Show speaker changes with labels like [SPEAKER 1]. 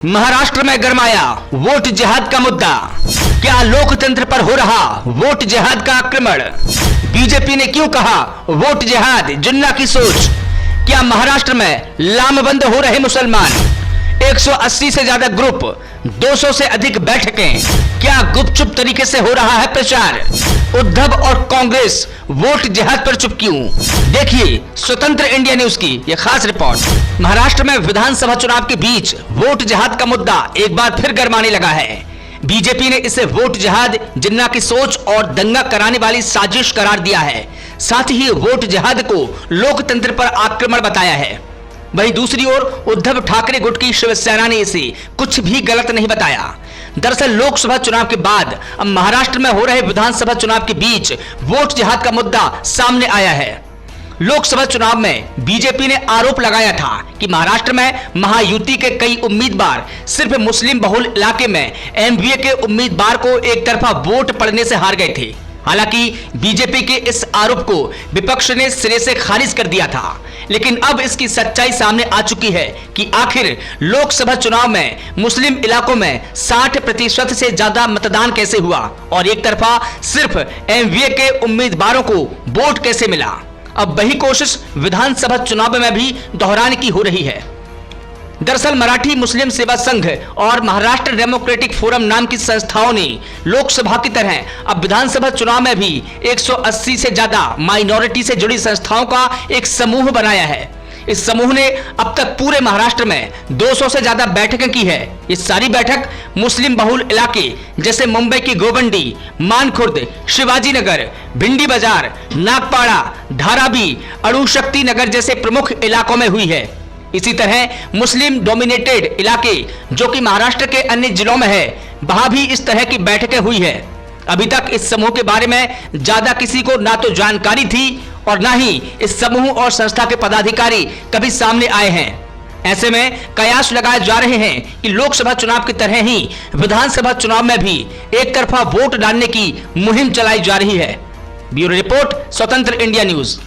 [SPEAKER 1] महाराष्ट्र में गरमाया वोट जिहाद का मुद्दा। क्या लोकतंत्र पर हो रहा वोट जिहाद का आक्रमण? बीजेपी ने क्यों कहा वोट जिहाद जिन्ना की सोच? क्या महाराष्ट्र में लामबंद हो रहे मुसलमान? 180 से ज्यादा ग्रुप, 200 से अधिक बैठकें, क्या गुपचुप तरीके से हो रहा है प्रचार? उद्धव और कांग्रेस वोट जिहाद पर चुप क्यों? देखिए स्वतंत्र इंडिया न्यूज की यह खास रिपोर्ट। महाराष्ट्र में विधानसभा चुनाव के बीच वोट जिहाद का मुद्दा एक बार फिर गरमाने लगा है। बीजेपी ने इसे वोट जिहाद जिन्ना की सोच और दंगा कराने वाली साजिश करार दिया है। साथ ही वोट जिहाद को लोकतंत्र पर आक्रमण बताया है। वहीं दूसरी ओर उद्धव ठाकरे गुट की शिवसेना ने इसे कुछ भी गलत नहीं बताया। दरअसल लोकसभा चुनाव के बाद अब महाराष्ट्र में हो रहे विधानसभा चुनाव के बीच वोट जिहाद का मुद्दा सामने आया है। लोकसभा चुनाव में बीजेपी ने आरोप लगाया था कि महाराष्ट्र में महायुति के कई उम्मीदवार सिर्फ मुस्लिम बहुल इलाके में एमवीए के उम्मीदवार को एक तरफा वोट पड़ने से हार गए थे। हालांकि बीजेपी के इस आरोप को विपक्ष ने सिरे से खारिज कर दिया था, लेकिन अब इसकी सच्चाई सामने आ चुकी है कि आखिर लोकसभा चुनाव में मुस्लिम इलाकों में 60% से ज्यादा मतदान कैसे हुआ और एक तरफा सिर्फ एमवीए के उम्मीदवारों को वोट कैसे मिला। अब वही कोशिश विधानसभा चुनाव में भी दोहराने की हो रही है। दरअसल मराठी मुस्लिम सेवा संघ और महाराष्ट्र डेमोक्रेटिक फोरम नाम की संस्थाओं ने लोकसभा की तरह अब विधानसभा चुनाव में भी 180 से ज्यादा माइनॉरिटी से जुड़ी संस्थाओं का एक समूह बनाया है। इस समूह ने अब तक पूरे महाराष्ट्र में 200 से ज्यादा बैठकें की है। ये सारी बैठक मुस्लिम बहुल इलाके जैसे मुंबई की गोवंडी, मानखुर्द, शिवाजी नगर, भिंडी बाजार, नागपाड़ा, धारावी, अणुशक्ति नगर जैसे प्रमुख इलाकों में हुई है। इसी तरह मुस्लिम डोमिनेटेड इलाके जो कि महाराष्ट्र के अन्य जिलों में है, वहां भी इस तरह की बैठकें हुई है। अभी तक इस समूह के बारे में ज्यादा किसी को ना तो जानकारी थी और ना ही इस समूह और संस्था के पदाधिकारी कभी सामने आए हैं। ऐसे में कयास लगाए जा रहे हैं कि लोकसभा चुनाव की तरह ही विधानसभा चुनाव में भी एक तरफा वोट डालने की मुहिम चलाई जा रही है। ब्यूरो रिपोर्ट, स्वतंत्र इंडिया न्यूज।